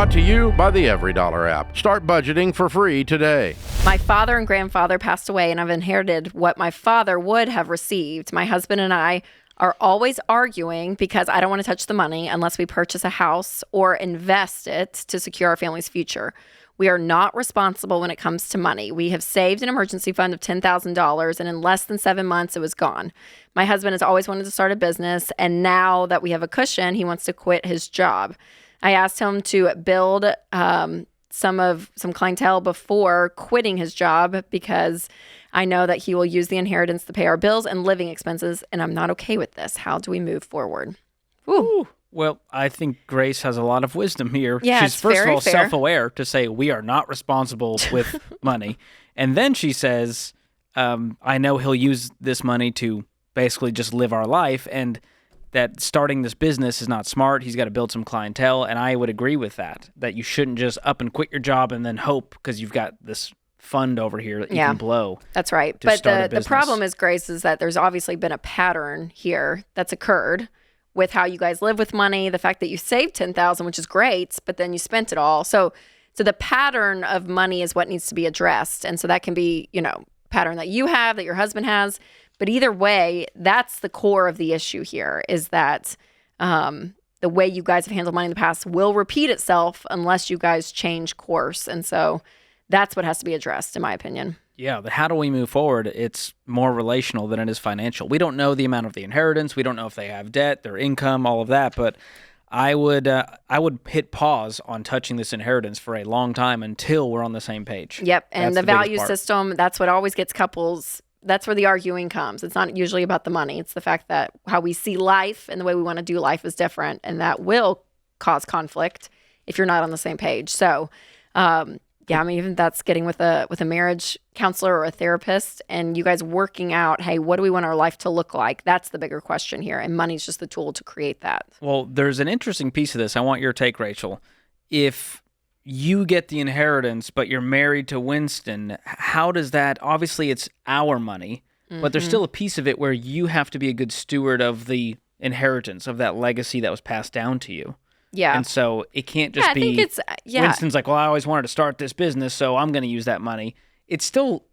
Brought to you by the Every Dollar app. Start budgeting for free today. My father and grandfather passed away, and I've inherited what my father would have received. My husband and I are always arguing because I don't want to touch the money unless we purchase a house or invest it to secure our family's future. We are not responsible when it comes to money. We have saved an emergency fund of $10,000, and in less than 7 months, it was gone. My husband has always wanted to start a business, and now that we have a cushion, he wants to quit his job. I asked him to build some clientele before quitting his job because I know that he will use the inheritance to pay our bills and living expenses, and I'm not okay with this. How do we move forward? Ooh. Well, I think Grace has a lot of wisdom here. Yeah, She's it's first of very all fair. self-aware to say we are not responsible with money. And then she says, I know he'll use this money to basically just live our life, and that starting this business is not smart. He's got to build some clientele, and I would agree with that you shouldn't just up and quit your job and then hope because you've got this fund over here that you can blow. That's right. But the problem is, Grace, is that there's obviously been a pattern here that's occurred with how you guys live with money, the fact that you saved $10,000, which is great, but then you spent it all. So the pattern of money is what needs to be addressed. And so that can be, pattern that you have, that your husband has. But either way, that's the core of the issue here is that the way you guys have handled money in the past will repeat itself unless you guys change course. And so that's what has to be addressed, in my opinion. Yeah, the how do we move forward, it's more relational than it is financial. We don't know the amount of the inheritance. We don't know if they have debt, their income, all of that. But I would hit pause on touching this inheritance for a long time until we're on the same page. Yep, and That's the value system, that's what always gets couples. That's where the arguing comes. It's not usually about the money. It's the fact that how we see life and the way we want to do life is different, and that will cause conflict if you're not on the same page. So, yeah, I mean, even that's getting with a marriage counselor or a therapist and you guys working out, hey, what do we want our life to look like? That's the bigger question here. And money's just the tool to create that. Well, there's an interesting piece of this. I want your take, Rachel. If you get the inheritance, but you're married to Winston, how does that, obviously it's our money, but there's still a piece of it where you have to be a good steward of the inheritance, of that legacy that was passed down to you. Yeah. And so it can't just be, I think it's, Winston's like, well, I always wanted to start this business, so I'm going to use that money. It's still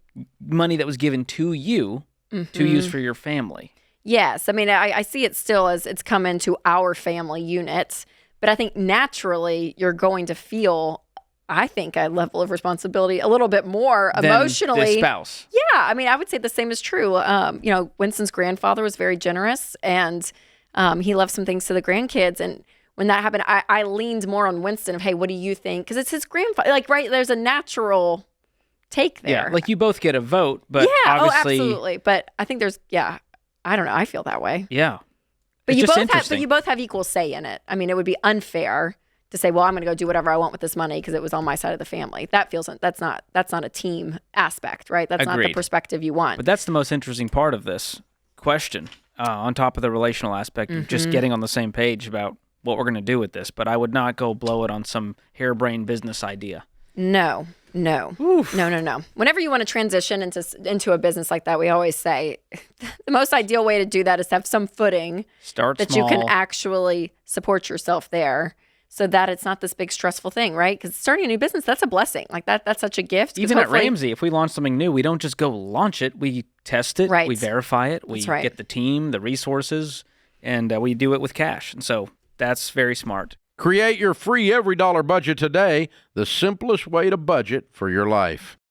money that was given to you to use for your family. Yes. I mean, I see it still as it's come into our family unit, but I think naturally you're going to feel, I think, a level of responsibility a little bit more emotionally. Than the spouse. Yeah. I mean, I would say the same is true. Winston's grandfather was very generous and he left some things to the grandkids. And when that happened, I leaned more on Winston of, hey, what do you think? Because it's his grandfather. Like, right, there's a natural take there. Yeah, like you both get a vote, but obviously... absolutely. But I think there's, I don't know. I feel that way. Yeah. But it's you both have equal say in it. I mean, it would be unfair to say, well, I'm going to go do whatever I want with this money because it was on my side of the family. That's not a team aspect, right? That's not the perspective you want. But that's the most interesting part of this question, on top of the relational aspect of just getting on the same page about what we're going to do with this. But I would not go blow it on some harebrained business idea. No. Oof. No. Whenever you want to transition into a business like that, we always say the most ideal way to do that is to have some footing that small. you can actually support yourself there so that it's not this big stressful thing, right? Because starting a new business, that's a blessing. Like that's such a gift. Even at Ramsey, if we launch something new, we don't just go launch it. We test it, we verify it, we get the team, the resources, and we do it with cash. And so that's very smart. Create your free Every Dollar budget today, the simplest way to budget for your life.